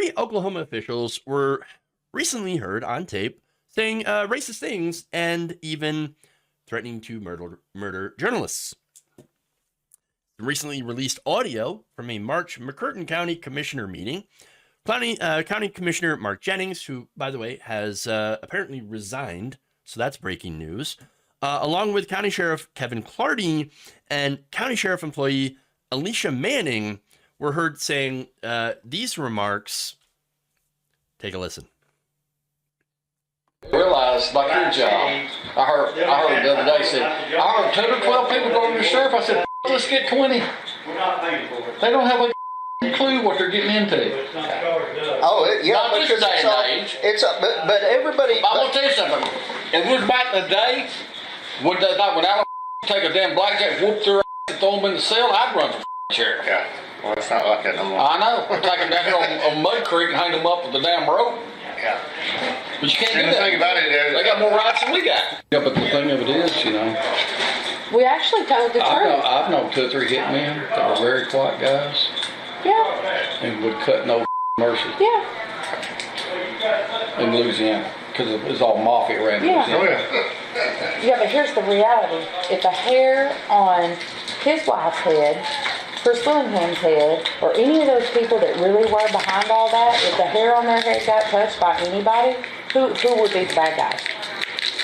three Oklahoma officials were recently heard on tape saying racist things and even threatening to murder journalists. Recently released audio from a March McCurtain County Commissioner meeting. County Commissioner Mark Jennings, who, by the way, has apparently resigned, so that's breaking news, along with County Sheriff Kevin Clardy and County Sheriff employee Alicia Manning, were heard saying these remarks. Take a listen. Realize, like your job, I heard the other day, said, I heard 10 or 12 people go to the sheriff. I said, let's get 20. They don't have a clue what they're getting into. Oh, yeah, Not because this day and age. but everybody. I'm going to tell you something. If it was back in the day, would Alan take a damn blackjack, whoop their ass, and throw them in the cell, I'd run for sheriff. Yeah, well, it's not like that no more. I know. Take them down here on Mud Creek and hang them up with the damn rope. Yeah. But you can't And do the that. thing about it is, They got more rights than we got. Yeah, but the thing of it is, you know, We actually told the truth. I've known 2 or 3 hitmen that were very quiet guys Yeah, and would cut no mercy yeah, in Louisiana because it was all mafia around Yeah. Louisiana. oh yeah. yeah, but here's the reality. If the hair on his wife's head, Chris Willingham's head, or any of those people that really were behind all that, if the hair on their head got touched by anybody, who would be the bad guys?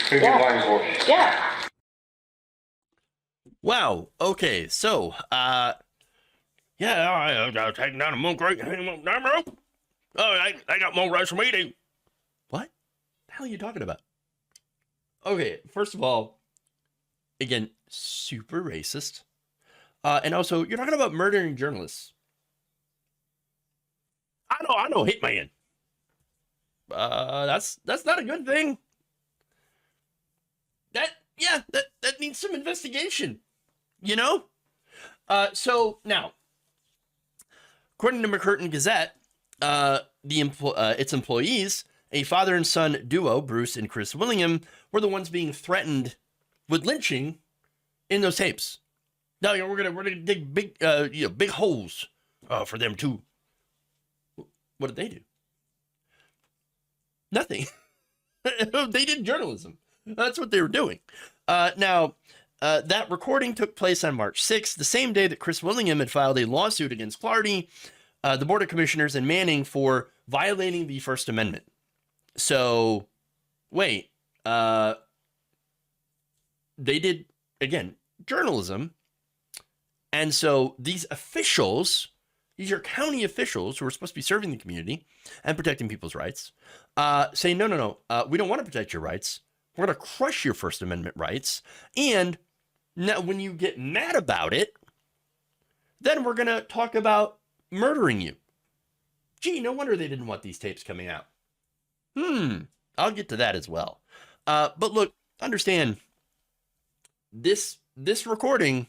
Who you Yeah. blamed for? Yeah. Wow. Okay. So, I taking down a Moon Creek and damn rope. Oh, they got more rights than we do. What the hell are you talking about? Okay. First of all, again, super racist. And also, you're talking about murdering journalists. I know, hitman. That's not a good thing. That needs some investigation. You know? So now, according to McCurtain Gazette, its employees, a father and son duo, Bruce and Chris Willingham, were the ones being threatened with lynching in those tapes. No, we're gonna dig big holes for them too. What did they do? Nothing. They did journalism. That's what they were doing. Now, that recording took place on March 6th, the same day that Chris Willingham had filed a lawsuit against Clardy, the Board of Commissioners, and Manning for violating the First Amendment. So, wait, they did, again, journalism. And so these officials, these are county officials who are supposed to be serving the community and protecting people's rights, say, no, we don't want to protect your rights. We're going to crush your First Amendment rights. And now when you get mad about it, then we're going to talk about murdering you. Gee, no wonder they didn't want these tapes coming out. I'll get to that as well. But look, understand, this recording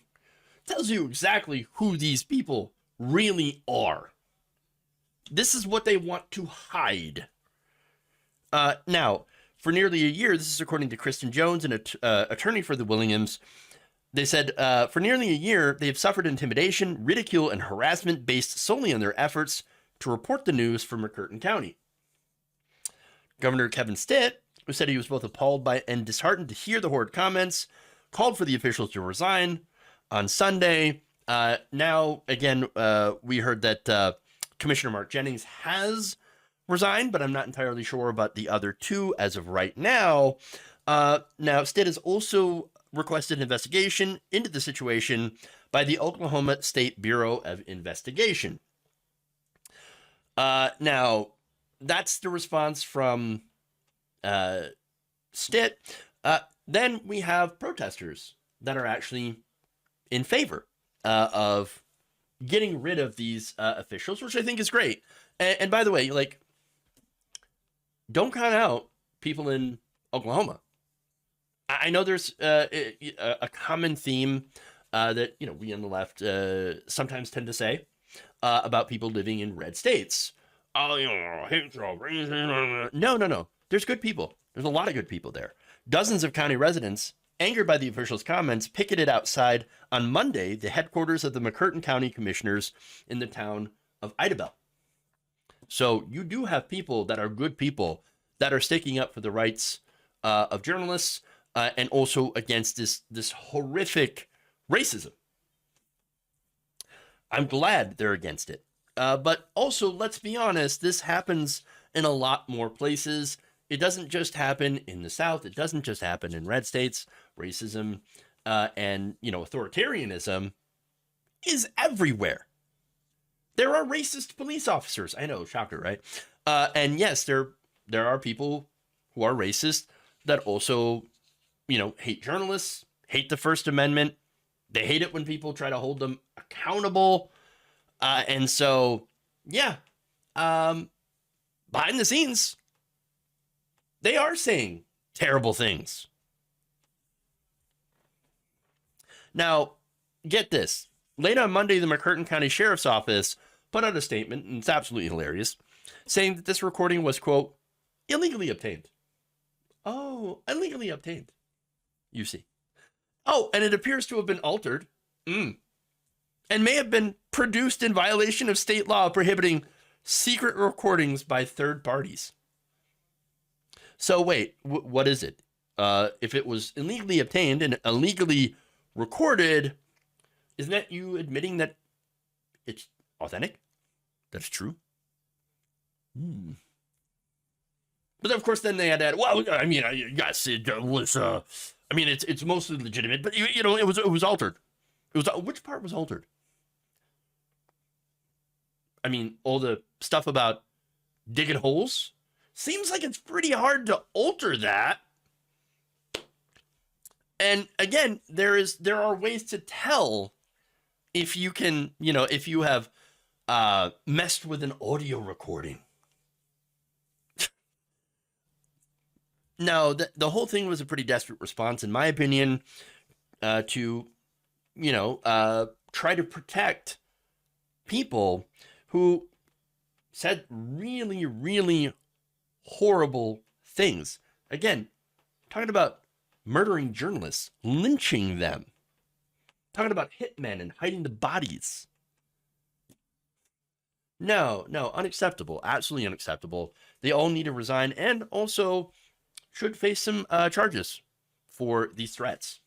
tells you exactly who these people really are. This is what they want to hide. Now, for nearly a year, this is according to Kristen Jones, an attorney for the Willinghams. They said, for nearly a year, they have suffered intimidation, ridicule, and harassment based solely on their efforts to report the news from McCurtain County. Governor Kevin Stitt, who said he was both appalled by and disheartened to hear the horrid comments, called for the officials to resign on Sunday. Now, again, we heard that Commissioner Mark Jennings has resigned, but I'm not entirely sure about the other two as of right now. Now, Stitt has also requested an investigation into the situation by the Oklahoma State Bureau of Investigation. Now, that's the response from Stitt. Then we have protesters that are actually in favor of getting rid of these officials, which I think is great. And by the way, like, don't count out people in Oklahoma. I know there's a common theme that, you know, we on the left sometimes tend to say about people living in red states. Oh, you know, no. There's good people. There's a lot of good people there. Dozens of county residents, angered by the officials' comments, picketed outside on Monday the headquarters of the McCurtain County Commissioners in the town of Idabel. So you do have people that are good people that are sticking up for the rights of journalists and also against this horrific racism. I'm glad they're against it. But also, let's be honest, this happens in a lot more places. It doesn't just happen in the South. It doesn't just happen in red states. Racism and, authoritarianism is everywhere. There are racist police officers. I know, shocker, right? And yes, there are people who are racist that also, hate journalists, hate the First Amendment. They hate it when people try to hold them accountable. And so, yeah, behind the scenes, they are saying terrible things. Now, get this. Late on Monday, the McCurtain County Sheriff's Office put out a statement, and it's absolutely hilarious, saying that this recording was, quote, illegally obtained. Oh, illegally obtained. You see. Oh, and it appears to have been altered. And may have been produced in violation of state law prohibiting secret recordings by third parties. So wait, what is it? If it was illegally obtained and illegally recorded, isn't that you admitting that it's authentic? That's true? But of course, then they had that. Well, I mean, yes, it was. I mean, it's mostly legitimate, but it was altered. It was which part was altered? I mean, all the stuff about digging holes seems like it's pretty hard to alter that. And again, there are ways to tell if you can, if you have messed with an audio recording. No, the whole thing was a pretty desperate response, in my opinion, to, try to protect people who said really, really horrible things. Again, talking about murdering journalists, lynching them, talking about hitmen and hiding the bodies. No, unacceptable. Absolutely unacceptable. They all need to resign and also should face some charges for these threats.